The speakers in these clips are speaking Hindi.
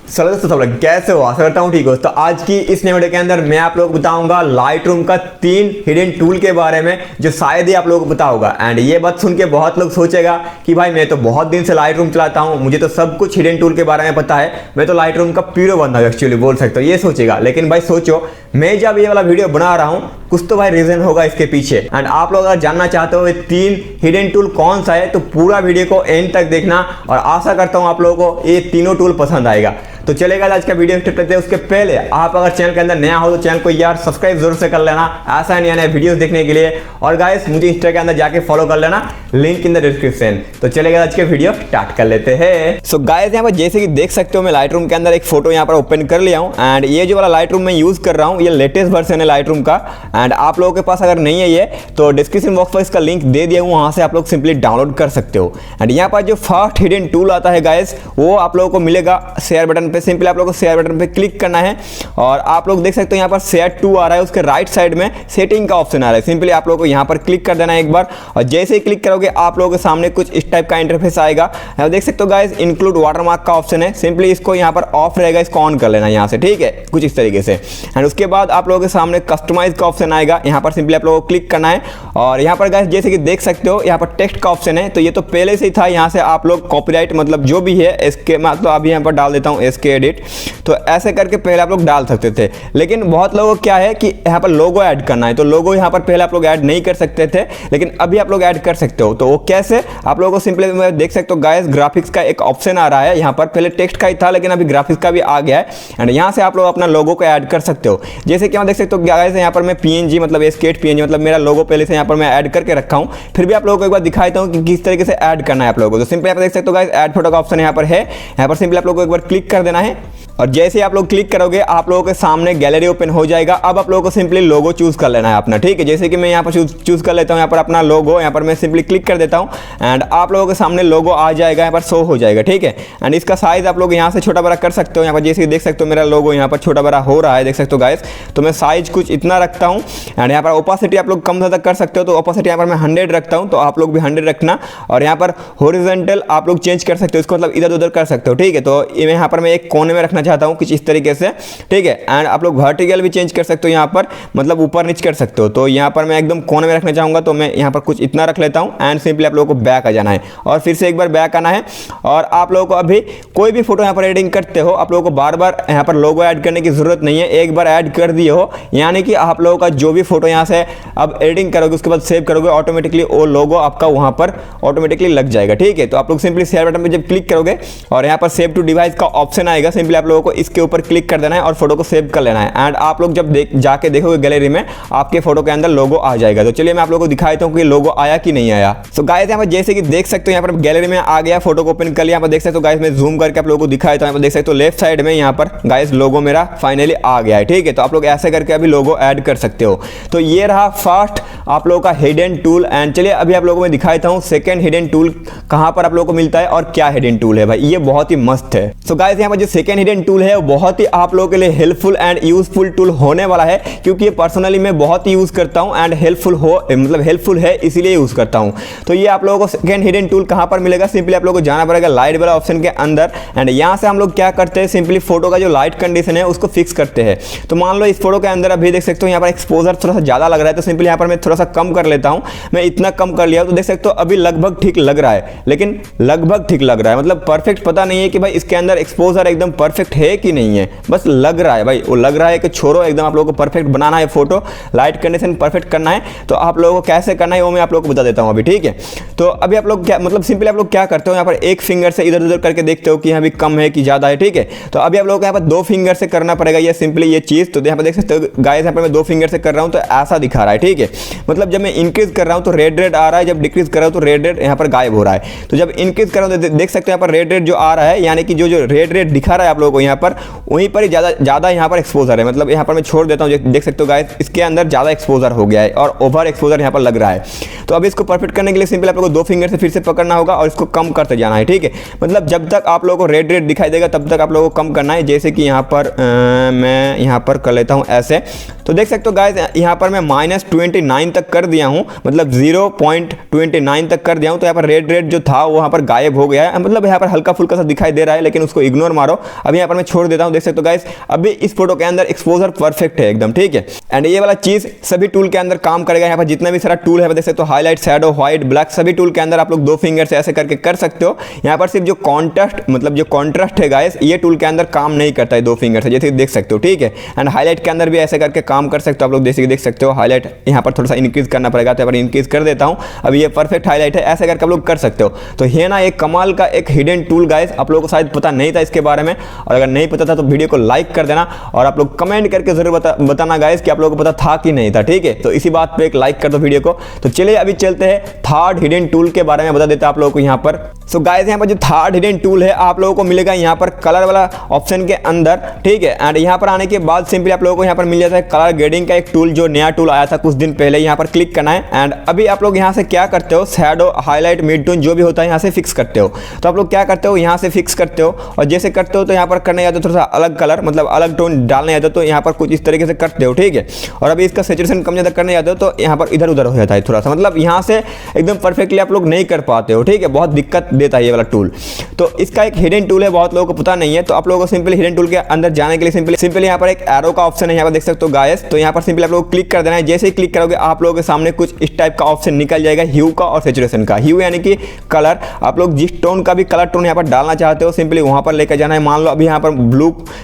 चलो दोस्तों, सब लोग कैसे हो? आशा करता हूँ ठीक हो। तो आज की इस नए वीडियो के अंदर मैं आप लोगों को बताऊंगा लाइटरूम का 3 हिडन टूल के बारे में, जो शायद ही आप लोगों को पता होगा। एंड ये बात सुन के बहुत लोग सोचेगा कि भाई मैं तो बहुत दिन से लाइटरूम चलाता हूँ, मुझे तो सब कुछ हिडन टूल के बारे में पता है, मैं तो लाइटरूम का प्यूरो बंदा एक्चुअली बोल सकते हो, ये सोचेगा। लेकिन भाई सोचो, मैं जब ये वाला वीडियो बना रहा हूँ कुछ तो भाई रीजन होगा इसके पीछे। एंड आप लोग अगर जानना चाहते हो ये 3 हिडन टूल कौन सा है तो पूरा वीडियो को एंड तक देखना, और आशा करता हूँ आप लोगों को ये तीनों टूल पसंद आएगा। तो चलेगा आज का वीडियो स्टार्ट करते हैं। उसके पहले आप अगर चैनल के अंदर नया हो तो चैनल को यार सब्सक्राइब जरूर से कर लेना, ऐसा नया नया वीडियोस देखने के लिए। और गाइस मुझे इंस्टा के अंदर जाके फॉलो कर लेना, लिंक इन द डिस्क्रिप्शन। तो चलेगा आज के वीडियो स्टार्ट कर लेते हैं। सो गाइस यहाँ पर जैसे कि देख सकते हो मैं लाइटरूम के अंदर एक फोटो यहाँ पर ओपन कर लिया हूँ। एंड ये जो वाला लाइटरूम मैं यूज कर रहा हूँ ये लेटेस्ट वर्जन है लाइटरूम का। एंड आप लोगों के पास अगर नहीं है ये तो डिस्क्रिप्शन बॉक्स पर इसका लिंक दे दिया हूँ, वहां से आप लोग सिंपली डाउनलोड कर सकते हो। एंड यहाँ पर जो फर्स्ट हिडन टूल आता है गाइस वो आप लोगों को मिलेगा शेयर बटन पे। सिंपली आप लोगों को शेयर बटन पे क्लिक करना है और आप लोग देख सकते हो यहाँ पर शेयर टू आ रहा है, उसके राइट साइड में सेटिंग का ऑप्शन आ रहा है। सिंपली आप लोगों को यहाँ पर क्लिक कर देना है एक बार, और जैसे ही क्लिक करोगे आप लोगों के सामने कुछ इस टाइप का इंटरफेस आएगा। देख सकते हो गाइस इंक्लूड वाटरमार्क का ऑप्शन है, सिंपली इसको यहाँ पर ऑफ रहेगा, इसको ऑन कर लेना यहाँ से, ठीक है, कुछ इस तरीके से। एंड उसके बाद आप लोगों के सामने कस्टमाइज का ऑप्शन आएगा, यहाँ पर सिंपली आप लोगों को क्लिक करना है। और यहाँ पर गाइस जैसे कि देख सकते हो यहाँ पर टेक्स्ट का ऑप्शन है, तो ये तो पहले से ही था, यहाँ से आप लोग कॉपीराइट मतलब जो भी है इसके मतलब अभी यहाँ पर डाल देता हूँ इसके एडिट। तो ऐसे करके पहले आप लोग डाल सकते थे, लेकिन बहुत लोगों को क्या है कि यहाँ पर लोगो ऐड करना है, तो लोगो यहाँ पर पहले आप लोग ऐड नहीं कर सकते थे, लेकिन अभी आप लोग ऐड कर सकते हो। तो वो कैसे? आप लोगों को सिंपली देख सकते हो गाइस ग्राफिक्स का एक ऑप्शन आ रहा है यहाँ पर, पहले टेक्स्ट का ही था लेकिन अभी ग्राफिक्स का भी आ गया है। एंड यहाँ से आप लोग अपना लोगो को ऐड कर सकते हो। जैसे कि आप देख सकते हो गाइस यहाँ पर मैं पीएनजी मतलब स्केच पीएनजी मतलब मेरा लोगो पहले से यहाँ पर मैं ऐड करके रखा हूँ, फिर भी आप लोगों को एक बार दिखाता हूँ कि किस तरीके से ऐड करना है आप लोगों को। तो सिंपली आप देख सकते हो गाइस ऐड फोटो का ऑप्शन यहाँ पर है, यहाँ पर सिंपली आप लोगों को एक बार क्लिक कर देना है। और जैसे ही आप लोग क्लिक करोगे आप लोगों के सामने गैलरी ओपन हो जाएगा। अब आप लोगों को सिंपली लोगो चूज कर लेना है अपना, ठीक है। जैसे कि मैं यहाँ पर चूज कर लेता हूँ यहाँ पर अपना लोगो, यहाँ पर मैं सिंपली क्लिक कर देता हूँ एंड आप लोगों के सामने लोगो आ जाएगा, यहाँ पर शो हो जाएगा, ठीक है। एंड इसका साइज आप लोग यहाँ से छोटा बड़ा कर सकते हो। यहाँ पर जैसे देख सकते हो मेरा लोगो यहाँ पर छोटा बड़ा हो रहा है, देख सकते हो गाइस। तो मैं साइज कुछ इतना रखता हूँ एंड यहाँ पर ओपासिटी आप लोग कम ज़्यादा कर सकते हो, तो ओपासिटी यहाँ पर मैं 100 रखता हूँ, तो आप लोग भी 100 रखना। और यहाँ पर हॉरिजॉन्टल आप लोग चेंज कर सकते हो, इसको मतलब इधर उधर कर सकते हो, ठीक है। तो यहाँ पर मैं एक कोने में रखना चाहता हूँ कुछ इस तरीके से, ठीक है। एंड आप लोग वर्टिकल भी चेंज कर सकते हो, यहाँ पर मतलब ऊपर नीचे कर सकते हो। तो यहाँ पर मैं एकदम कोने में रखना चाहूंगा, तो मैं यहाँ पर कुछ इतना रख लेता हूँ। एंड सिंपली आप लोगों को बैक आ जाना है और फिर से एक बार बैक आना है। और आप लोगों को अभी कोई भी फोटो यहाँ पर एडिटिंग करते हो आप लोगों को बार बार यहाँ पर लोगो ऐड करने की जरूरत नहीं है, एक बार ऐड कर दिए हो यानी कि आप लोगों का जो भी फोटो यहाँ से अब एडिटिंग करोगे उसके बाद सेव करोगे ऑटोमेटिकली वो लोगो आपका वहाँ पर ऑटोमेटिकली लग जाएगा, ठीक है। तो आप लोग सिंपली शेयर बटन पर जब क्लिक करोगे और यहाँ पर सेव टू डिवाइस का ऑप्शन आएगा, सिंपली आप लोगों को इसके ऊपर क्लिक कर देना है और फोटो को सेव कर लेना है। एंड आप लोग जब जाके देखोगे गैलरी में आपके फोटो के अंदर लोगो आ जाएगा। तो चलिए मैं आप लोगों को दिखाता हूँ कि लोगो आया कि नहीं आया। सो गाइस यहाँ पर जैसे कि देख सकते हो यहाँ पर गैलरी में आ गया, फोटो को ओपन कर लिया। यहाँ पर देख सकते हो गाइस मैं जूम करके आप लोगों को दिखाता हूँ। यहाँ पर देख सकते हो लेफ्ट साइड में यहाँ पर गाइस लोगो मेरा फाइनली आ गया है, ठीक है। तो आप लोग ऐसे करके अभी लोगो ऐड कर सकते हो। तो ये रहा फर्स्ट आप लोगों का हिडन टूल। एंड चलिए अभी आप लोगों को मैं दिखाता हूँ सेकंड हिडन टूल कहाँ पर आप लोगों को मिलता है और क्या हिडन टूल है भाई, ये बहुत ही मस्त है। सो गाइस यहाँ पर जो सेकंड हिडन टूल है वो बहुत ही आप लोगों के लिए हेल्पफुल एंड यूजफुल टूल होने वाला है, क्योंकि ये पर्सनली मैं बहुत ही यूज करता हूं एंड हेल्पफुल है इसीलिए यूज करता हूं। तो ये आप लोगों को सेकंड हिडन टूल कहां पर मिलेगा, सिंपली आप लोगों को जाना पड़ेगा लाइट वाला ऑप्शन के अंदर। एंड यहां से हम लोग क्या करते हैं, सिंपली फोटो का जो लाइट कंडीशन है उसको फिक्स करते हैं। तो मान लो इस फोटो के अंदर अभी देख सकते हो यहाँ पर एक्सपोजर थोड़ा सा ज्यादा लग रहा है, तो सिंपली यहाँ पर मैं थोड़ा सा कम कर लेता हूँ। मैं इतना कम कर लिया तो देख सकते हो अभी लगभग ठीक लग रहा है, लेकिन लगभग ठीक लग रहा है, मतलब परफेक्ट पता नहीं है कि भाई इसके अंदर एक्सपोजर एकदम परफेक्ट है कि नहीं है, बस लग रहा है भाई, वो लग रहा है कि छोड़ो एकदम आप लोगों को परफेक्ट बनाना है, फोटो लाइट कंडीशन परफेक्ट करना है। तो आप लोगों को कैसे करना है वो मैं आप लोगों को बता देता हूं अभी, ठीक है। तो अभी आप लोग क्या मतलब सिंपली आप लोग क्या करते हो, यहाँ पर एक फिंगर से इधर उधर करके देखते हो कि यहाँ भी कम है कि ज्यादा है, ठीक है। तो अभी आप लोगों को यहाँ पर 2 फिंगर से करना पड़ेगा ये सिंपली ये चीज। तो यहाँ पर देख सकते हो गाइस यहाँ पर मैं 2 फिंगर से कर रहा हूँ तो ऐसा दिखा रहा है, ठीक है। मतलब जब मैं इंक्रीज कर रहा हूँ तो रेड आ रहा है, जब डिक्रीज कर रहा हूँ तो रेड यहाँ पर गायब हो रहा है। तो जब इंक्रीज कर रहा हूँ तो देख सकते हो यहाँ पर रेड जो आ रहा है, यानी कि जो रेड दिखा रहा है आप लोगों को यहाँ पर वहीं पर ही ज़्यादा यहाँ पर एक्सपोजर है, मतलब यहाँ पर मैं छोड़ देता हूँ, देख सकते हो गाइस इसके अंदर ज़्यादा एक्सपोजर हो गया है और ओवर एक्सपोजर यहाँ पर लग रहा है। तो अब इसको परफेक्ट करने के लिए सिंपल आप लोगों को 2 फिंगर से फिर से पकड़ना होगा और इसको कम करते जाना है, ठीक है। मतलब जब तक आप लोगों को रेड दिखाई देगा तब तक आप लोगों को कम करना है। जैसे कि यहाँ पर मैं यहाँ पर कर लेता हूँ ऐसे, तो देख सकते हो गाइस यहाँ पर मैं -29 तक कर दिया हूँ, मतलब 0.29 तक कर दिया हूँ। तो यहाँ पर रेड जो था वो यहाँ पर गायब हो गया है, मतलब यहाँ पर हल्का फुल्का सा दिखाई दे रहा है, लेकिन उसको इग्नोर मारो। अभी यहाँ पर मैं छोड़ देता हूँ, देख सकते हो गाइस अभी इस फोटो के अंदर एक्सपोजर परफेक्ट है एकदम, ठीक है। एंड ये वाला चीज सभी टूल के अंदर काम करेगा। यहाँ पर जितना भी सारा टूल है देख सकते हो, हाईलाइट, शैडो, व्हाइट, ब्लैक, सभी टूल के अंदर आप लोग 2 फिंगर से ऐसे करके कर सकते हो। यहाँ पर सिर्फ जो कॉन्ट्रास्ट मतलब जो कॉन्ट्रास्ट है गाइस ये टूल के अंदर काम नहीं करता है 2 फिंगर से, जैसे देख सकते हो, ठीक है। एंड हाईलाइट के अंदर भी ऐसे करके काम कर सकते हो आप लोग, जैसे देख सकते हो हाईलाइट यहाँ पर थोड़ा सा इंक्रीज करना पड़ेगा, तो यहाँ पर इंक्रीज कर देता हूँ। अभी ये परफेक्ट हाईलाइट है, ऐसे करके आप लोग कर सकते हो। तो ये ना एक कमाल का एक हिडन टूल गाइस, आप लोगों को शायद पता नहीं था इसके बारे में, और अगर नहीं पता था तो वीडियो को लाइक कर देना और आप लोग कमेंट करके जरूर बताना गाइस कि आप लोगों को पता था कि नहीं था, ठीक है। तो इसी बात पे एक लाइक कर दो वीडियो को। तो चलिए अभी चलते हैं थर्ड हिडन टूल के बारे में बता देता आप लोगों को यहाँ पर। सो गाइस यहाँ पर जो थर्ड हिडन टूल है आप लोगों को मिलेगा यहाँ पर कलर वाला ऑप्शन के अंदर, ठीक है। एंड यहाँ पर आने के बाद सिंपली आप लोगों को यहाँ पर मिल जाता है कलर ग्रेडिंग का एक टूल, जो नया टूल आया था कुछ दिन पहले। यहाँ पर क्लिक करना है एंड अभी आप लोग यहाँ से क्या करते हो, शैडो, हाईलाइट, मिड टोन जो भी होता है यहाँ से फिक्स करते हो। तो आप लोग क्या करते हो, यहाँ से फिक्स करते हो और जैसे करते हो तो यहाँ पर करने जाते हो थोड़ा सा अलग कलर, मतलब अलग टोन डालने जाते हो, तो यहाँ पर कुछ इस तरीके से करते हो, ठीक है। और अभी इसका सैचुरेशन कम ज़्यादा करने जाते हो तो यहाँ पर इधर उधर हो जाता है थोड़ा सा, मतलब यहाँ से एकदम परफेक्टली आप लोग नहीं कर पाते हो, ठीक है। बहुत दिक्कत देता है ये वाला टूल। तो इसका एक हिडन टूल है, बहुत लोगों को पता नहीं है। तो आप लोगों को सिंपली हिडन टूल के अंदर जाने के लिए सिंपली यहाँ पर एक एरो का ऑप्शन है, यहाँ पर देख सकते हो गाइस। तो यहाँ पर सिंपली आप लोगों को क्लिक कर देना है। जैसे ही क्लिक करोगे आप लोगों के सामने कुछ इस टाइप का ऑप्शन निकल जाएगा, ह्यू का और सैचुरेशन का। ह्यू यानी कि कलर, आप लोग जिस टोन का भी कलर टोन यहाँ पर डालना चाहते हो सिंपली वहाँ पर लेकर जाना है। मान लो अभी यहाँ पर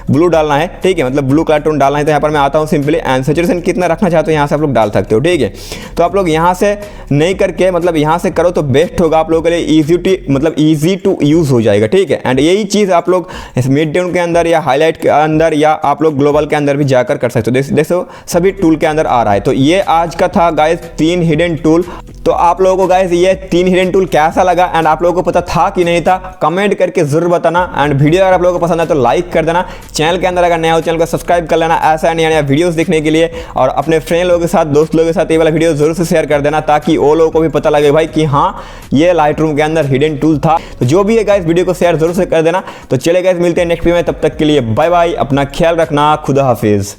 ब्लू डालना है, ठीक है, मतलब ब्लू कलर टोन डालना है, तो यहाँ पर मैं आता हूँ सिंपली। एंड सैचुरेशन कितना रखना चाहते हो यहाँ से आप लोग डाल सकते हो, ठीक है। तो आप लोग यहाँ से नहीं करके मतलब यहाँ से करो तो बेस्ट होगा आप लोगों के लिए, ईजी टू यूज हो जाएगा, ठीक है। एंड यही चीज़ आप लोग मिड टोन के अंदर या हाईलाइट के अंदर या आप लोग ग्लोबल के अंदर भी जाकर कर सकते हो। देखो सभी टूल के अंदर आ रहा है। तो ये आज का था गाइस 3 हिडन टूल। तो आप लोगों को गाइस ये 3 हिडन टूल कैसा लगा एंड आप लोगों को पता था कि नहीं था, कमेंट करके जरूर बताना। एंड वीडियो अगर आप लोगों को पसंद है तो लाइक कर देना। चैनल के अंदर अगर नया हो चैनल को सब्सक्राइब कर लेना ऐसा नया वीडियोस देखने के लिए, और अपने फ्रेंड लोगों के साथ, दोस्त लोगों के साथ ये वाला वीडियो जरूर से शेयर कर देना, ताकि वो लोगों को भी पता लगे भाई कि हाँ ये लाइटरूम के अंदर हिडन टूल था। तो जो भी है गाइस वीडियो को शेयर जरूर से कर देना। तो चले गाइस मिलते हैं नेक्स्ट वीडियो में, तब तक के लिए बाय बाय, अपना ख्याल रखना, खुदा हाफिज।